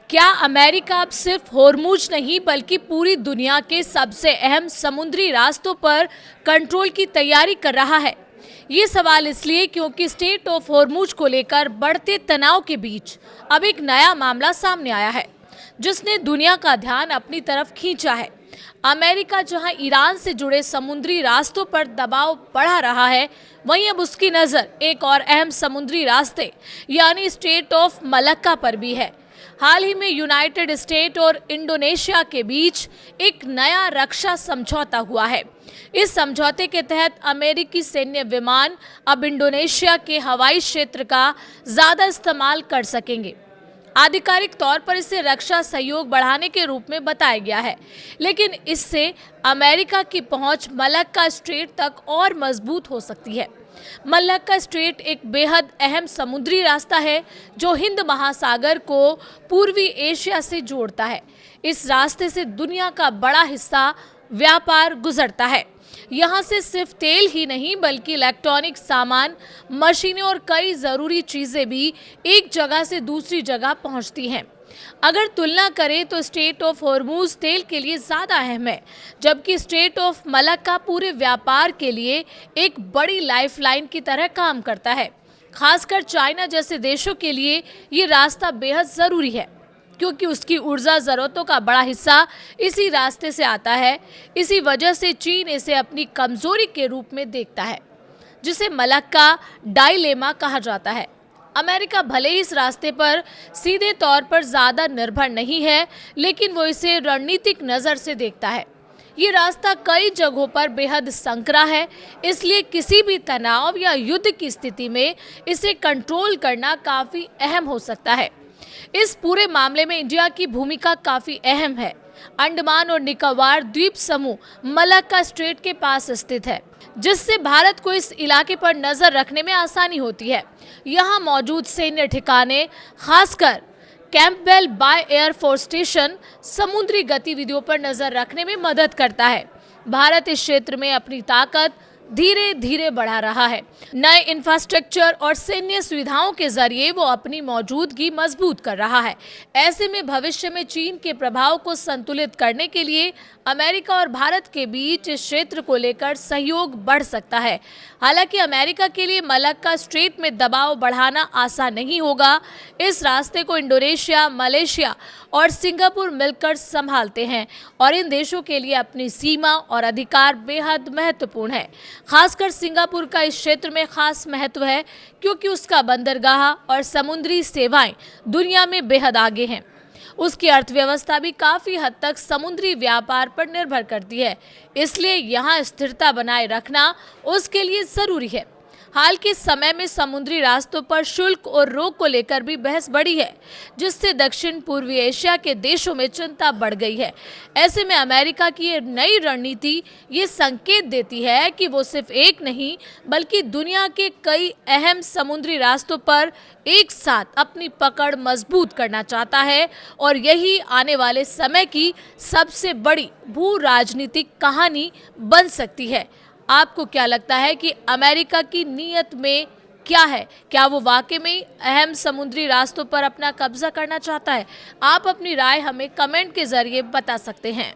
क्या अमेरिका अब सिर्फ होर्मुज नहीं बल्कि पूरी दुनिया के सबसे अहम समुद्री रास्तों पर कंट्रोल की तैयारी कर रहा है? ये सवाल इसलिए क्योंकि स्टेट ऑफ होर्मुज को लेकर बढ़ते तनाव के बीच अब एक नया मामला सामने आया है जिसने दुनिया का ध्यान अपनी तरफ खींचा है। अमेरिका जहां ईरान से जुड़े समुद्री रास्तों पर दबाव बढ़ा रहा है, वहीं अब उसकी नज़र एक और अहम समुद्री रास्ते यानी स्टेट ऑफ मलक्का पर भी है। हाल ही में यूनाइटेड स्टेट और इंडोनेशिया के बीच एक नया रक्षा समझौता हुआ है। इस समझौते के तहत अमेरिकी सैन्य विमान अब इंडोनेशिया के हवाई क्षेत्र का ज्यादा इस्तेमाल कर सकेंगे। आधिकारिक तौर पर इसे रक्षा सहयोग बढ़ाने के रूप में बताया गया है, लेकिन इससे अमेरिका की पहुंच मलक्का स्ट्रेट तक और मजबूत हो सकती है। मलक्का स्ट्रेट एक बेहद अहम समुद्री रास्ता है जो हिंद महासागर को पूर्वी एशिया से जोड़ता है। इस रास्ते से दुनिया का बड़ा हिस्सा व्यापार गुजरता है। यहाँ से सिर्फ तेल ही नहीं बल्कि इलेक्ट्रॉनिक सामान, मशीनें और कई ज़रूरी चीज़ें भी एक जगह से दूसरी जगह पहुँचती हैं। अगर तुलना करें तो स्टेट ऑफ होर्मुज तेल के लिए ज़्यादा अहम है, जबकि स्टेट ऑफ मलक्का पूरे व्यापार के लिए एक बड़ी लाइफलाइन की तरह काम करता है। खासकर चाइना जैसे देशों के लिए ये रास्ता बेहद ज़रूरी है क्योंकि उसकी ऊर्जा ज़रूरतों का बड़ा हिस्सा इसी रास्ते से आता है। इसी वजह से चीन इसे अपनी कमज़ोरी के रूप में देखता है, जिसे मलक्का डायलेमा कहा जाता है। अमेरिका भले ही इस रास्ते पर सीधे तौर पर ज़्यादा निर्भर नहीं है, लेकिन वो इसे रणनीतिक नज़र से देखता है। ये रास्ता कई जगहों पर बेहद संकरा है, इसलिए किसी भी तनाव या युद्ध की स्थिति में इसे कंट्रोल करना काफ़ी अहम हो सकता है। इस पूरे मामले में इंडिया की भूमिका काफ़ी अहम है। अंडमान और निकोबार द्वीप समूह मलक्का स्ट्रेट के पास स्थित है, जिससे भारत को इस इलाके पर नजर रखने में आसानी होती है। यहाँ मौजूद सैन्य ठिकाने, खासकर Campbell by air force station, समुद्री गतिविधियों पर नजर रखने में मदद करता है। भारत इस क्षेत्र में अपनी ताकत धीरे धीरे बढ़ा रहा है। नए इंफ्रास्ट्रक्चर और सैन्य सुविधाओं के जरिए वो अपनी मौजूदगी मजबूत कर रहा है। ऐसे में भविष्य में चीन के प्रभाव को संतुलित करने के लिए अमेरिका और भारत के बीच इस क्षेत्र को लेकर सहयोग बढ़ सकता है। हालांकि अमेरिका के लिए मलक्का स्ट्रेट में दबाव बढ़ाना आसान नहीं होगा। इस रास्ते को इंडोनेशिया, मलेशिया और सिंगापुर मिलकर संभालते हैं और इन देशों के लिए अपनी सीमा और अधिकार बेहद महत्वपूर्ण है। खासकर सिंगापुर का इस क्षेत्र में खास महत्व है क्योंकि उसका बंदरगाह और समुद्री सेवाएं दुनिया में बेहद आगे हैं। उसकी अर्थव्यवस्था भी काफ़ी हद तक समुद्री व्यापार पर निर्भर करती है, इसलिए यहाँ स्थिरता बनाए रखना उसके लिए ज़रूरी है। हाल के समय में समुद्री रास्तों पर शुल्क और रोक को लेकर भी बहस बढ़ी है, जिससे दक्षिण पूर्वी एशिया के देशों में चिंता बढ़ गई है। ऐसे में अमेरिका की ये नई रणनीति ये संकेत देती है कि वो सिर्फ एक नहीं बल्कि दुनिया के कई अहम समुद्री रास्तों पर एक साथ अपनी पकड़ मजबूत करना चाहता है और यही आने वाले समय की सबसे बड़ी भू राजनीतिक कहानी बन सकती है। आपको क्या लगता है कि अमेरिका की नीयत में क्या है? क्या वो वाकई में अहम समुद्री रास्तों पर अपना कब्जा करना चाहता है? आप अपनी राय हमें कमेंट के जरिए बता सकते हैं।